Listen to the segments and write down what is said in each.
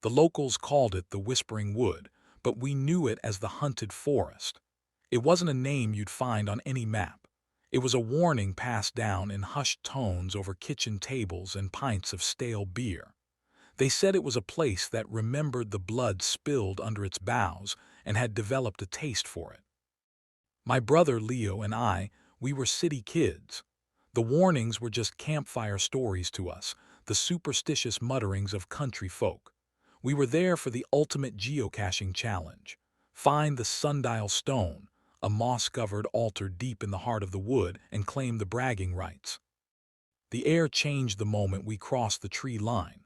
The locals called it the Whispering Wood, but we knew it as the Hunted Forest. It wasn't a name you'd find on any map. It was a warning passed down in hushed tones over kitchen tables and pints of stale beer. They said it was a place that remembered the blood spilled under its boughs and had developed a taste for it. My brother Leo and I, we were city kids. The warnings were just campfire stories to us, the superstitious mutterings of country folk. We were there for the ultimate geocaching challenge. Find the sundial stone, a moss-covered altar deep in the heart of the wood, and claim the bragging rights. The air changed the moment we crossed the tree line.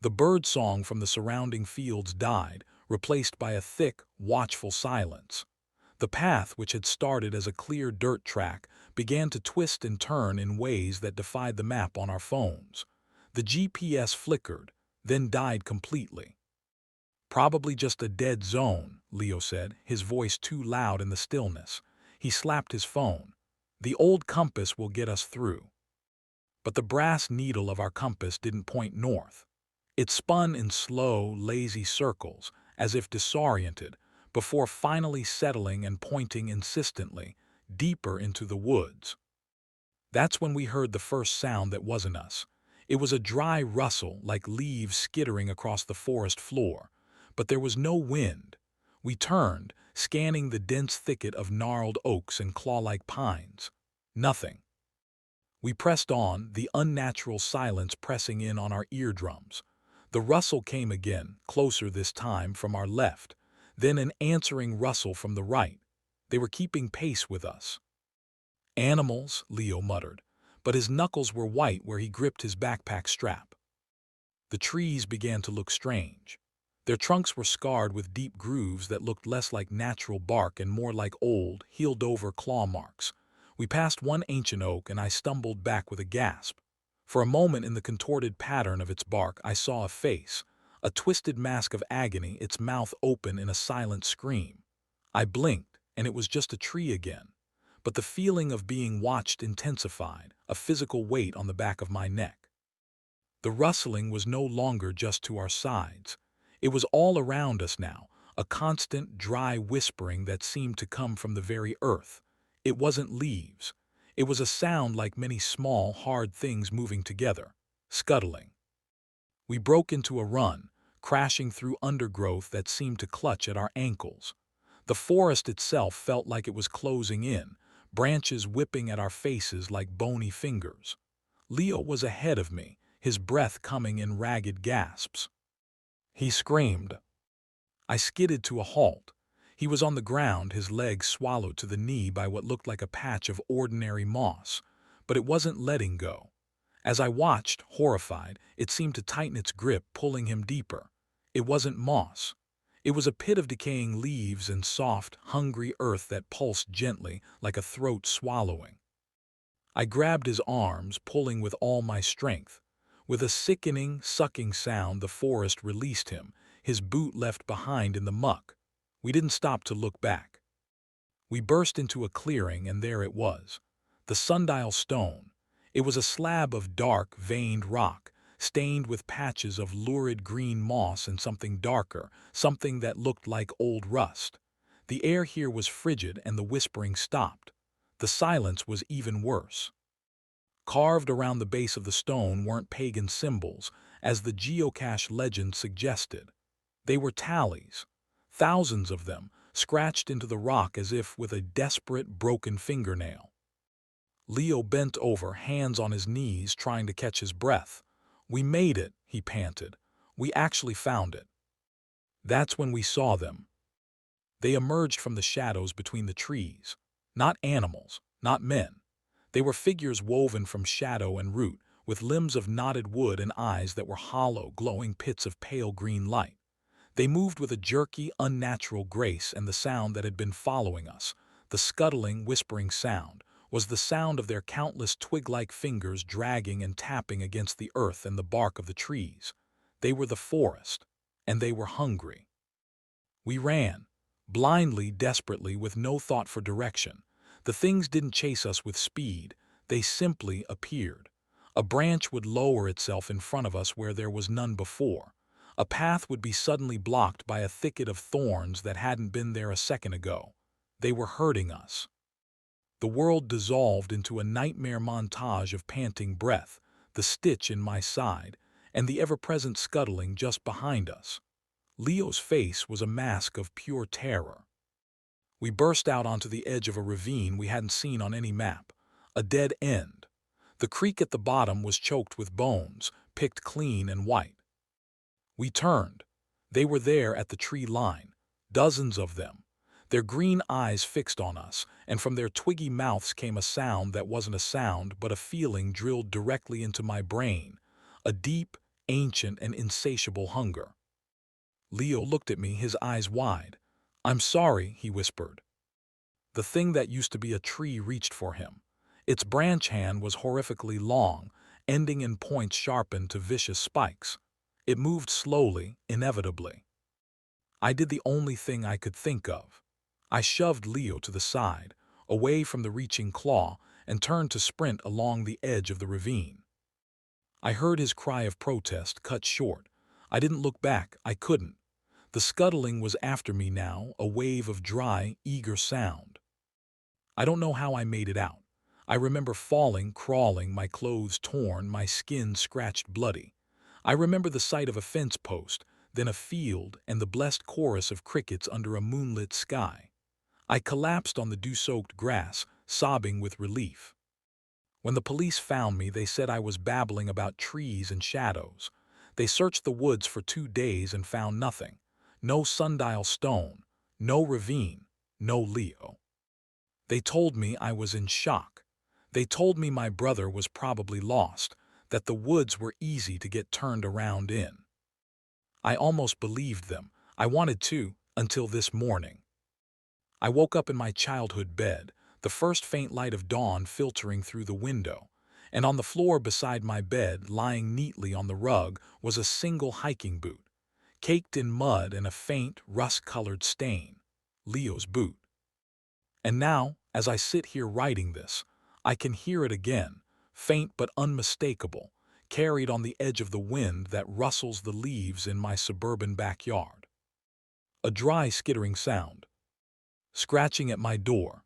The bird song from the surrounding fields died, replaced by a thick, watchful silence. The path, which had started as a clear dirt track, began to twist and turn in ways that defied the map on our phones. The GPS flickered, then died completely. "Probably just a dead zone," Leo said, his voice too loud in the stillness. He slapped his phone. "The old compass will get us through." But the brass needle of our compass didn't point north. It spun in slow, lazy circles, as if disoriented, before finally settling and pointing insistently, deeper into the woods. That's when we heard the first sound that wasn't us. It was a dry rustle like leaves skittering across the forest floor, but there was no wind. We turned, scanning the dense thicket of gnarled oaks and claw-like pines. Nothing. We pressed on, the unnatural silence pressing in on our eardrums. The rustle came again, closer this time from our left, then an answering rustle from the right. They were keeping pace with us. "Animals," Leo muttered, but his knuckles were white where he gripped his backpack strap. The trees began to look strange. Their trunks were scarred with deep grooves that looked less like natural bark and more like old, healed-over claw marks. We passed one ancient oak and I stumbled back with a gasp. For a moment in the contorted pattern of its bark I saw a face, a twisted mask of agony, its mouth open in a silent scream. I blinked, and it was just a tree again. But the feeling of being watched intensified, a physical weight on the back of my neck. The rustling was no longer just to our sides. It was all around us now, a constant, dry whispering that seemed to come from the very earth. It wasn't leaves. It was a sound like many small, hard things moving together, scuttling. We broke into a run, crashing through undergrowth that seemed to clutch at our ankles. The forest itself felt like it was closing in, branches whipping at our faces like bony fingers. Leo was ahead of me, his breath coming in ragged gasps. He screamed. I skidded to a halt. He was on the ground, his legs swallowed to the knee by what looked like a patch of ordinary moss, but it wasn't letting go. As I watched, horrified, it seemed to tighten its grip, pulling him deeper. It wasn't moss. It was a pit of decaying leaves and soft, hungry earth that pulsed gently, like a throat swallowing. I grabbed his arms, pulling with all my strength. With a sickening, sucking sound, the forest released him, his boot left behind in the muck. We didn't stop to look back. We burst into a clearing, and there it was. The sundial stone. It was a slab of dark, veined rock, stained with patches of lurid green moss and something darker, something that looked like old rust. The air here was frigid and the whispering stopped. The silence was even worse. Carved around the base of the stone weren't pagan symbols, as the geocache legend suggested. They were tallies, thousands of them, scratched into the rock as if with a desperate, broken fingernail. Leo bent over, hands on his knees, trying to catch his breath. "We made it," he panted. "We actually found it." That's when we saw them. They emerged from the shadows between the trees. Not animals, not men. They were figures woven from shadow and root, with limbs of knotted wood and eyes that were hollow, glowing pits of pale green light. They moved with a jerky, unnatural grace, and the sound that had been following us, the scuttling, whispering sound, was the sound of their countless twig-like fingers dragging and tapping against the earth and the bark of the trees. They were the forest, and they were hungry. We ran, blindly, desperately, with no thought for direction. The things didn't chase us with speed, they simply appeared. A branch would lower itself in front of us where there was none before. A path would be suddenly blocked by a thicket of thorns that hadn't been there a second ago. They were hurting us. The world dissolved into a nightmare montage of panting breath, the stitch in my side, and the ever-present scuttling just behind us. Leo's face was a mask of pure terror. We burst out onto the edge of a ravine we hadn't seen on any map, a dead end. The creek at the bottom was choked with bones, picked clean and white. We turned. They were there at the tree line, dozens of them, their green eyes fixed on us, and from their twiggy mouths came a sound that wasn't a sound but a feeling drilled directly into my brain, a deep, ancient, and insatiable hunger. Leo looked at me, his eyes wide. "I'm sorry," he whispered. The thing that used to be a tree reached for him. Its branch hand was horrifically long, ending in points sharpened to vicious spikes. It moved slowly, inevitably. I did the only thing I could think of. I shoved Leo to the side, away from the reaching claw, and turned to sprint along the edge of the ravine. I heard his cry of protest cut short. I didn't look back, I couldn't. The scuttling was after me now, a wave of dry, eager sound. I don't know how I made it out. I remember falling, crawling, my clothes torn, my skin scratched bloody. I remember the sight of a fence post, then a field, and the blessed chorus of crickets under a moonlit sky. I collapsed on the dew-soaked grass, sobbing with relief. When the police found me, they said I was babbling about trees and shadows. They searched the woods for 2 days and found nothing. No sundial stone, no ravine, no Leo. They told me I was in shock. They told me my brother was probably lost, that the woods were easy to get turned around in. I almost believed them. I wanted to, until this morning. I woke up in my childhood bed, the first faint light of dawn filtering through the window, and on the floor beside my bed, lying neatly on the rug, was a single hiking boot, caked in mud and a faint, rust-colored stain. Leo's boot. And now, as I sit here writing this, I can hear it again, faint but unmistakable, carried on the edge of the wind that rustles the leaves in my suburban backyard. A dry, skittering sound. Scratching at my door,